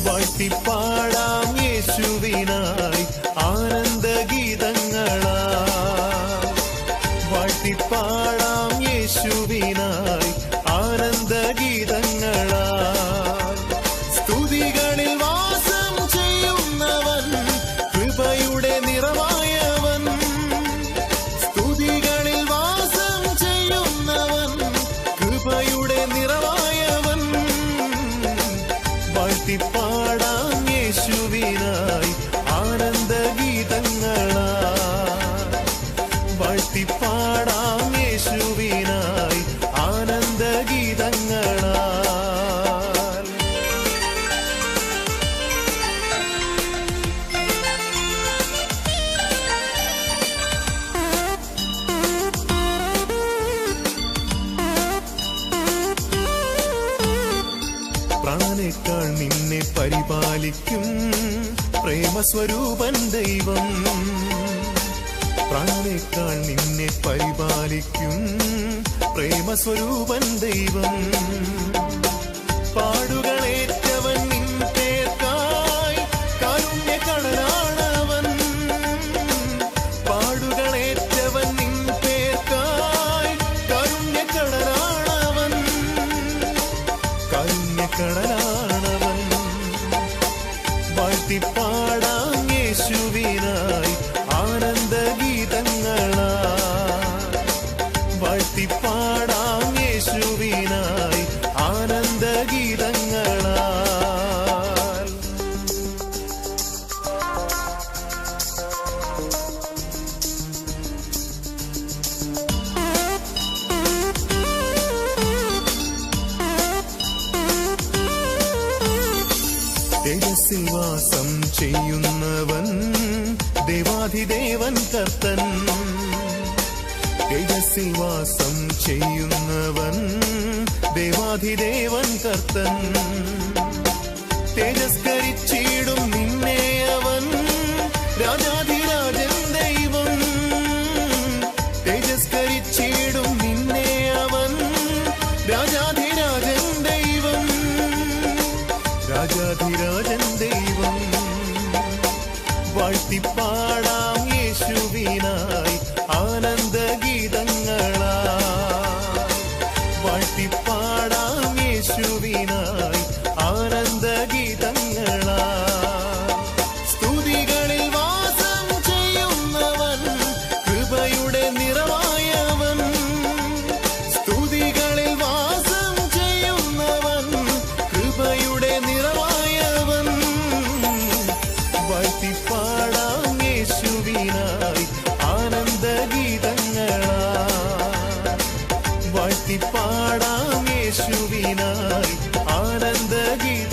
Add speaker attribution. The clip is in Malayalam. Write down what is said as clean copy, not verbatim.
Speaker 1: വാഴ്ത്തിപ്പാടാം യേശുവിനായി ആനന്ദഗീതങ്ങളാൽ. വാഴ്ത്തിപ്പാടാം യേശുവിനായി ആനന്ദഗീതങ്ങളാൽ. സ്തുതികളിൽ വാസം ചെയ്യുന്നവൻ, കൃപയുടെ നിറവായവൻ. സ്തുതികളിൽ വാസം ചെയ്യുന്നവൻ, കൃപയുടെ നിറവായവൻ. വാഴ്ത്തിപ്പാടാം യേശുവിനായി ആനന്ദഗീതങ്ങളാൽ. വാഴ്ത്തിപ്പാടാം യേശുവിനായി ആനന്ദഗീതങ്ങളാൽ. പ്രാണനേക്കാൾ നിന്നെ പരിപാലിക്കും പ്രേമസ്വരൂപൻ ദൈവം. പ്രാണനേക്കാൾ നിന്നെ പരിപാലിക്കും പ്രേമസ്വരൂപൻ ദൈവം. പാടുകളേറ്റവൻ നിൻ പേർക്കായി കാരുണ്യകടലാണവൻ. പാടുകളേറ്റവൻ നിൻ പേർക്കായി കാരുണ്യകടലാണവൻ. കാരുണ്യകടലാണവൻ. വാഴ്ത്തിപ്പാടാം യേശുവിനായി ആനന്ദഗീതങ്ങളാൽ. വാഴ്ത്തിപ്പാടാം യേശുവിനായി ആനന്ദഗീതങ്ങളാൽ. തേജസ്സിൽ വാസം ചെയ്യുന്നവൻ, ദേവാധിദേവൻ കർത്തൻ. തേജസ്സിൽ വാസം ചെയ്യുന്നവൻ, ദേവാധിദേവൻ കർത്തൻ. തേജസ്കരിച്ചിടും നിന്നെ അവൻ, രാജാധിരാജൻ ദൈവം. തേജസ്കരിച്ചിടും നിന്നെ അവൻ, രാജാധിരാജൻ ദൈവം. രാജാധിരാജൻ ദൈവം. വാഴ്ത്തിപ്പാടാം യേശുവിനായി ആനന്ദഗീതങ്ങളാൽ. വാഴ്ത്തിപ്പാടാം യേശുവിനായി ആനന്ദഗീതങ്ങളാൽ. സ്തുതികളിൽ വാസം ചെയ്യുന്നവൻ, കൃപയുടെ നിറവായവൻ. സ്തുതികളിൽ വാസം ചെയ്യുന്നവൻ, കൃപയുടെ നിറവായവൻ. വാഴ്ത്തിപ്പാടാം യേശുവിനായി ആനന്ദഗീതങ്ങളാൽ. വാഴ്ത്തിപ്പാടാം യേശുവിനായി ആനന്ദഗീതങ്ങളാൽ.